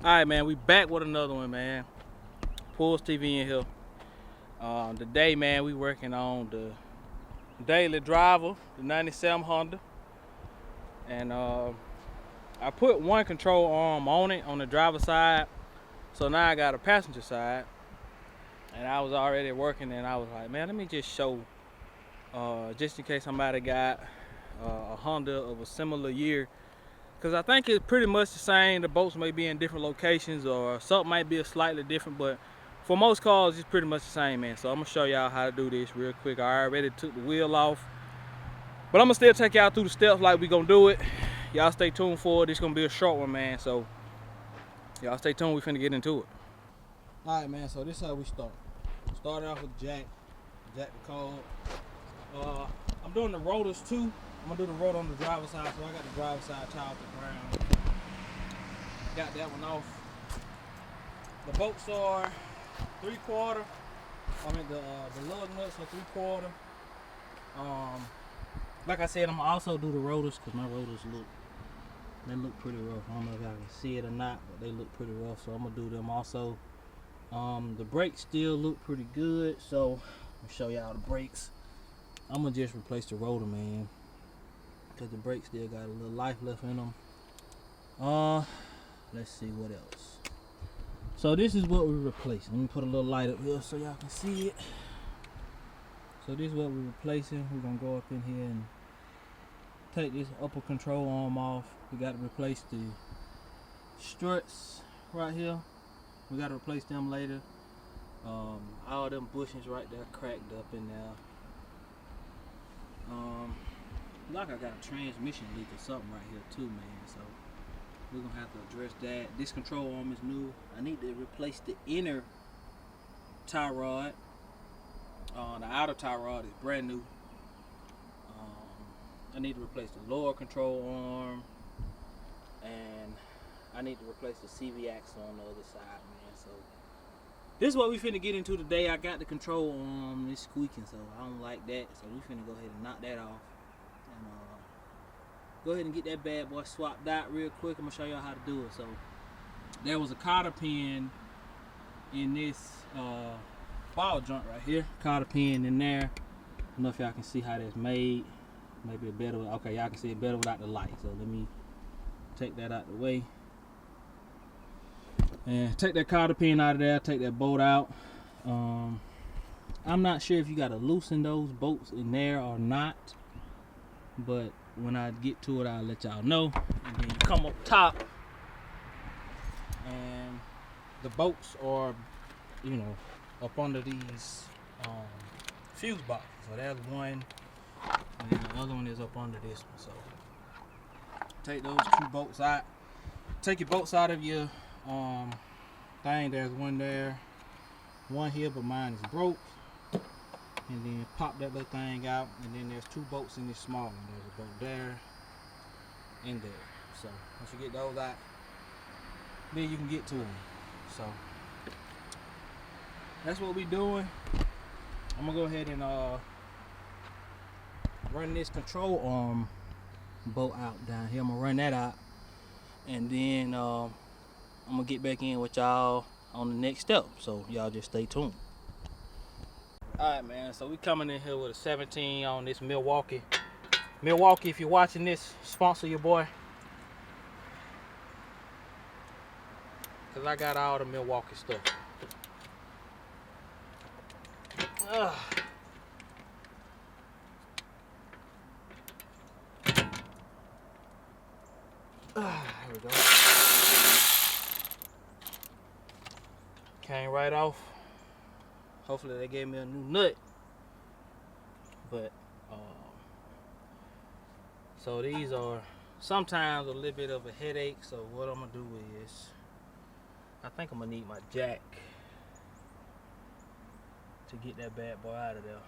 Alright, man, we back with another one, man. PullsTv in here. Today, man, we working on the daily driver, the 97 Honda. And I put one control arm on it, on the driver's side. So now I got a passenger side. And I was already working, and I was like, man, let me just show, just in case somebody got a Honda of a similar year. Because I think it's pretty much the same. The bolts may be in different locations, or something might be slightly different, but for most cars, it's pretty much the same, man. So I'm going to show y'all how to do this real quick. I already took the wheel off, but I'm going to still take y'all through the steps like we going to do it. Y'all stay tuned for it. This going to be a short one, man. So y'all stay tuned. We finna get into it. All right, man. So this is how we start. Started off with jack the car. I'm doing the rotors too. I'm gonna do the rotor on the driver's side, so I got the driver's side tie off the ground. Got that one off. The bolts are 3/4. I mean the lug nuts are 3/4. Like I said, I'm gonna also do the rotors because my rotors look pretty rough. I don't know if y'all can see it or not, but they look pretty rough. So I'm gonna do them also. The brakes still look pretty good, so I'll show y'all the brakes. I'm gonna just replace the rotor, man, because the brakes still got a little life left in them. Let's see what else. So this is what we replacing. Let me put a little light up here so y'all can see it. So this is what we're replacing. We're gonna go up in here and take this upper control arm off. We got to replace the struts right here. We got to replace them later. All them bushings right there cracked up in there. Like I got a transmission leak or something right here too, man. So we're gonna have to address that. This control arm is new. I need to replace the inner tie rod. The outer tie rod is brand new. I need to replace the lower control arm, and I need to replace the CV axle on the other side, man. So this is what we finna get into today. I got the control arm, it's squeaking, so I don't like that. So we finna go ahead and knock that off. And go ahead and get that bad boy swapped out real quick. I'm gonna show y'all how to do it. So there was a cotter pin in this ball joint right here. Cotter pin in there. I don't know if y'all can see how that's made. Maybe it better. Okay, y'all can see it better without the light. So let me take that out the way. And take that cotter pin out of there, take that bolt out. I'm not sure if you gotta loosen those bolts in there or not, but when I get to it, I'll let y'all know. And then you come up top, and the bolts are, you know, up under these fuse boxes. So there's one, and then the other one is up under this one. So take those two bolts out. Take your bolts out of your thing. There's one there, one here, but mine is broke. And then pop that little thing out, and then there's two bolts in this small one. There's a bolt there and there. So once you get those out, then you can get to them. So that's what we doing. I'm gonna go ahead and run this control arm bolt out down here. I'm gonna run that out, and then I'm gonna get back in with y'all on the next step, so y'all just stay tuned. Alright, man, so we coming in here with a 17 on this Milwaukee. Milwaukee, if you're watching this, sponsor your boy, because I got all the Milwaukee stuff. Here we go. Came right off. Hopefully they gave me a new nut. But so these are sometimes a little bit of a headache. So what I'm gonna do is, I think I'm gonna need my jack to get that bad boy out of there.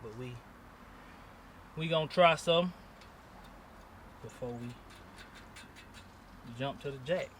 But we gonna try some before we jump to the jack.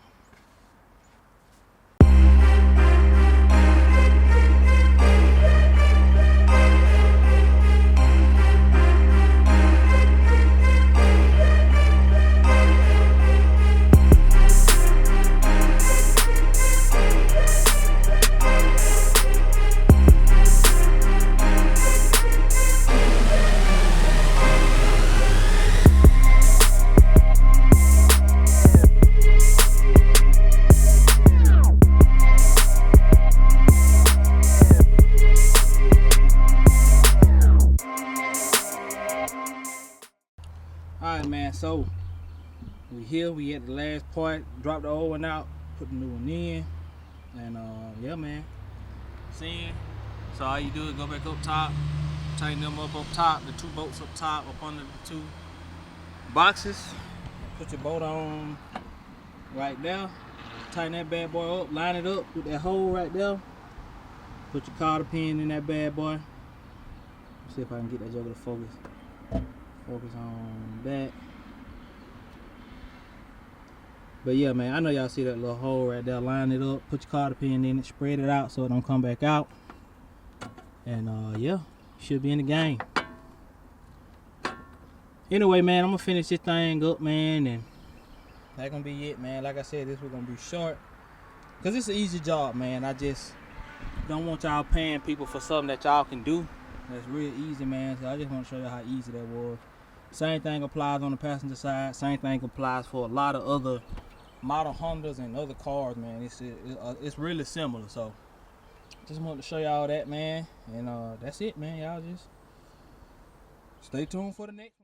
so we here, we at the last part, drop the old one out, put the new one in, and yeah man, seeing. So all you do is go back up top, tighten them up top, the 2 bolts up top, up under the 2 boxes, put your bolt on right there, tighten that bad boy up, line it up with that hole right there, put your cotter pin in that bad boy. Let's see if I can get that joker to focus on that. But yeah man, I know y'all see that little hole right there, line it up, put your cotter pin in it, spread it out so it don't come back out, and yeah, should be in the game. Anyway man, I'm gonna finish this thing up man, and that's gonna be it man. Like I said, this was gonna be short because it's an easy job man. I just don't want y'all paying people for something that y'all can do that's real easy man, so I just want to show you how easy that was. Same thing applies on the passenger side, same thing applies for a lot of other model Hondas and other cars man. It's really similar, so just wanted to show y'all that man, and that's it man. Y'all just stay tuned for the next.